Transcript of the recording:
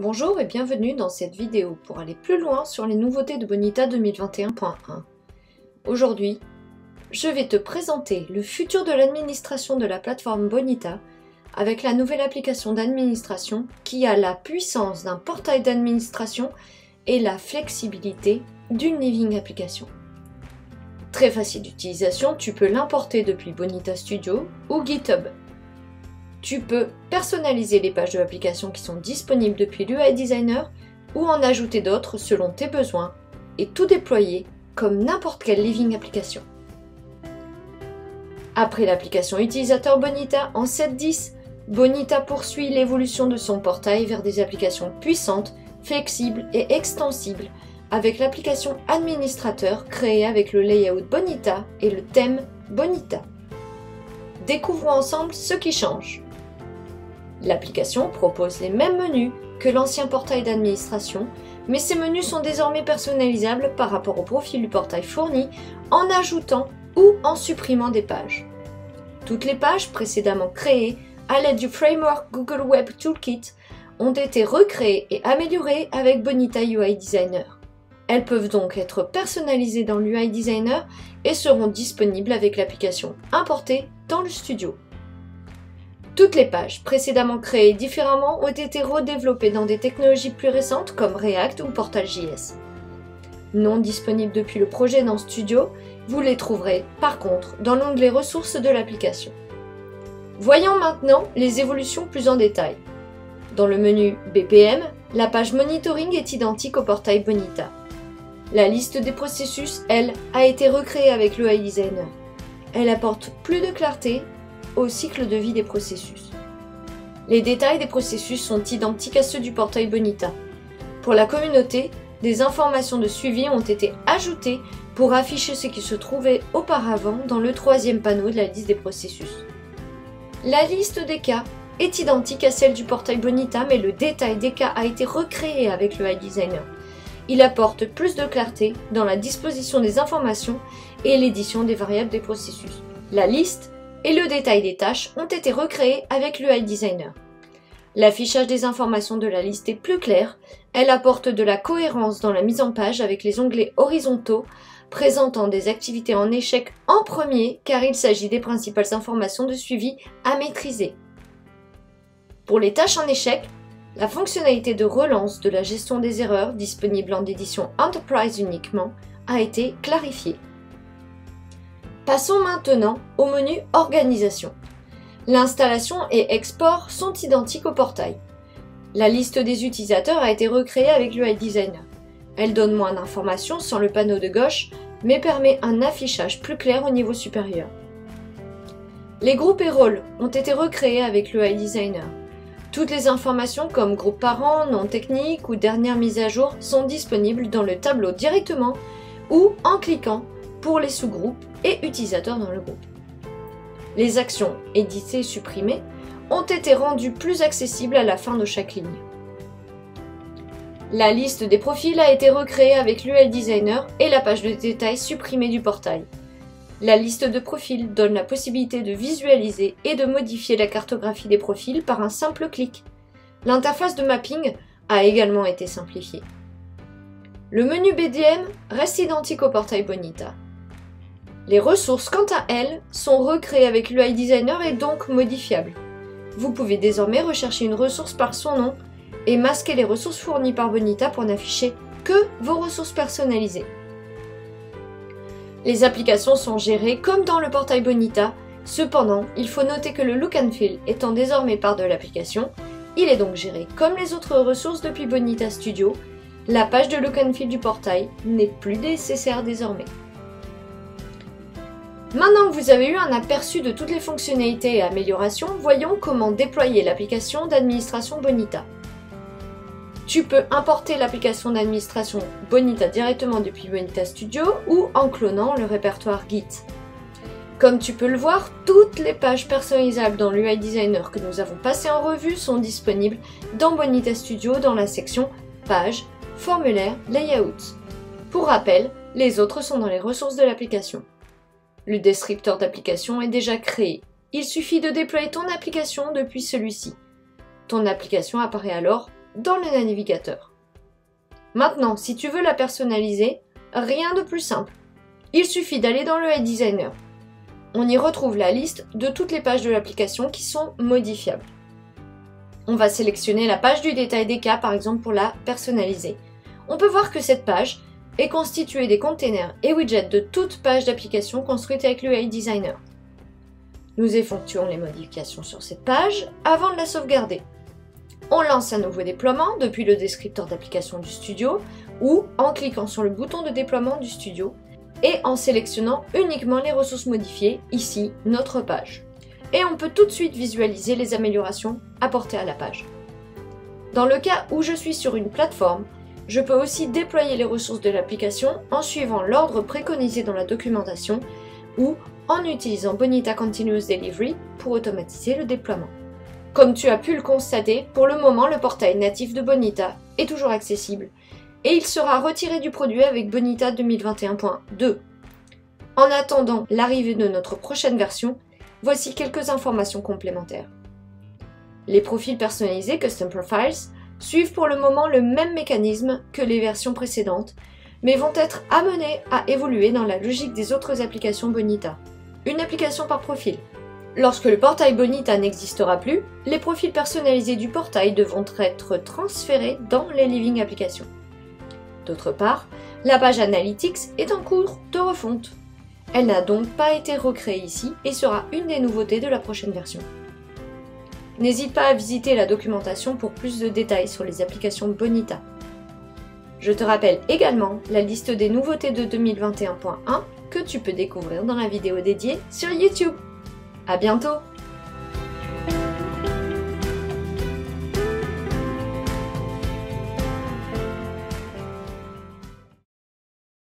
Bonjour et bienvenue dans cette vidéo pour aller plus loin sur les nouveautés de Bonita 2021.1. Aujourd'hui, je vais te présenter le futur de l'administration de la plateforme Bonita avec la nouvelle application d'administration qui a la puissance d'un portail d'administration et la flexibilité d'une living application. Très facile d'utilisation, tu peux l'importer depuis Bonita Studio ou GitHub. Tu peux personnaliser les pages de l'application qui sont disponibles depuis l'UI Designer ou en ajouter d'autres selon tes besoins et tout déployer comme n'importe quelle living application. Après l'application utilisateur Bonita en 7.10, Bonita poursuit l'évolution de son portail vers des applications puissantes, flexibles et extensibles avec l'application administrateur créée avec le layout Bonita et le thème Bonita. Découvrons ensemble ce qui change. L'application propose les mêmes menus que l'ancien portail d'administration, mais ces menus sont désormais personnalisables par rapport au profil du portail fourni en ajoutant ou en supprimant des pages. Toutes les pages précédemment créées à l'aide du framework Google Web Toolkit ont été recréées et améliorées avec Bonita UI Designer. Elles peuvent donc être personnalisées dans l'UI Designer et seront disponibles avec l'application importée dans le studio. Toutes les pages précédemment créées différemment ont été redéveloppées dans des technologies plus récentes comme React ou Portal.js. Non disponibles depuis le projet dans Studio, vous les trouverez par contre dans l'onglet ressources de l'application. Voyons maintenant les évolutions plus en détail. Dans le menu BPM, la page monitoring est identique au portail Bonita. La liste des processus, elle, a été recréée avec le UI Designer. Elle apporte plus de clarté au cycle de vie des processus. Les détails des processus sont identiques à ceux du portail Bonita. Pour la communauté, des informations de suivi ont été ajoutées pour afficher ce qui se trouvait auparavant dans le troisième panneau de la liste des processus. La liste des cas est identique à celle du portail Bonita, mais le détail des cas a été recréé avec le UI Designer. Il apporte plus de clarté dans la disposition des informations et l'édition des variables des processus. La liste et le détail des tâches ont été recréés avec l'UI Designer. L'affichage des informations de la liste est plus clair, elle apporte de la cohérence dans la mise en page avec les onglets horizontaux présentant des activités en échec en premier car il s'agit des principales informations de suivi à maîtriser. Pour les tâches en échec, la fonctionnalité de relance de la gestion des erreurs, disponible en édition Enterprise uniquement, a été clarifiée. Passons maintenant au menu Organisation. L'installation et export sont identiques au portail. La liste des utilisateurs a été recréée avec l'UI Designer. Elle donne moins d'informations sur le panneau de gauche, mais permet un affichage plus clair au niveau supérieur. Les groupes et rôles ont été recréés avec l'UI Designer. Toutes les informations comme groupe parent, nom technique ou dernière mise à jour sont disponibles dans le tableau directement ou en cliquant pour les sous-groupes et utilisateurs dans le groupe. Les actions éditées et supprimées ont été rendues plus accessibles à la fin de chaque ligne. La liste des profils a été recréée avec l'UI Designer et la page de détail supprimée du portail. La liste de profils donne la possibilité de visualiser et de modifier la cartographie des profils par un simple clic. L'interface de mapping a également été simplifiée. Le menu BDM reste identique au portail Bonita. Les ressources, quant à elles, sont recréées avec l'UI Designer et donc modifiables. Vous pouvez désormais rechercher une ressource par son nom et masquer les ressources fournies par Bonita pour n'afficher que vos ressources personnalisées. Les applications sont gérées comme dans le portail Bonita, cependant, il faut noter que le look and feel étant désormais part de l'application, il est donc géré comme les autres ressources depuis Bonita Studio. La page de look and feel du portail n'est plus nécessaire désormais. Maintenant que vous avez eu un aperçu de toutes les fonctionnalités et améliorations, voyons comment déployer l'application d'administration Bonita. Tu peux importer l'application d'administration Bonita directement depuis Bonita Studio ou en clonant le répertoire Git. Comme tu peux le voir, toutes les pages personnalisables dans l'UI Designer que nous avons passées en revue sont disponibles dans Bonita Studio dans la section Pages, Formulaire, Layout. Pour rappel, les autres sont dans les ressources de l'application. Le descripteur d'application est déjà créé. Il suffit de déployer ton application depuis celui-ci. Ton application apparaît alors dans le navigateur. Maintenant, si tu veux la personnaliser, rien de plus simple. Il suffit d'aller dans le UI Designer. On y retrouve la liste de toutes les pages de l'application qui sont modifiables. On va sélectionner la page du détail des cas, par exemple, pour la personnaliser. On peut voir que cette page est constituée des containers et widgets de toute page d'application construite avec le UI Designer. Nous effectuons les modifications sur cette page avant de la sauvegarder. On lance un nouveau déploiement depuis le descripteur d'application du studio ou en cliquant sur le bouton de déploiement du studio et en sélectionnant uniquement les ressources modifiées, ici notre page. Et on peut tout de suite visualiser les améliorations apportées à la page. Dans le cas où je suis sur une plateforme, je peux aussi déployer les ressources de l'application en suivant l'ordre préconisé dans la documentation ou en utilisant Bonita Continuous Delivery pour automatiser le déploiement. Comme tu as pu le constater, pour le moment, le portail natif de Bonita est toujours accessible et il sera retiré du produit avec Bonita 2021.2. En attendant l'arrivée de notre prochaine version, voici quelques informations complémentaires. Les profils personnalisés Custom Profiles suivent pour le moment le même mécanisme que les versions précédentes, mais vont être amenés à évoluer dans la logique des autres applications Bonita. Une application par profil. Lorsque le portail Bonita n'existera plus, les profils personnalisés du portail devront être transférés dans les Living Applications. D'autre part, la page Analytics est en cours de refonte. Elle n'a donc pas été recréée ici et sera une des nouveautés de la prochaine version. N'hésite pas à visiter la documentation pour plus de détails sur les applications Bonita. Je te rappelle également la liste des nouveautés de 2021.1 que tu peux découvrir dans la vidéo dédiée sur YouTube. À bientôt!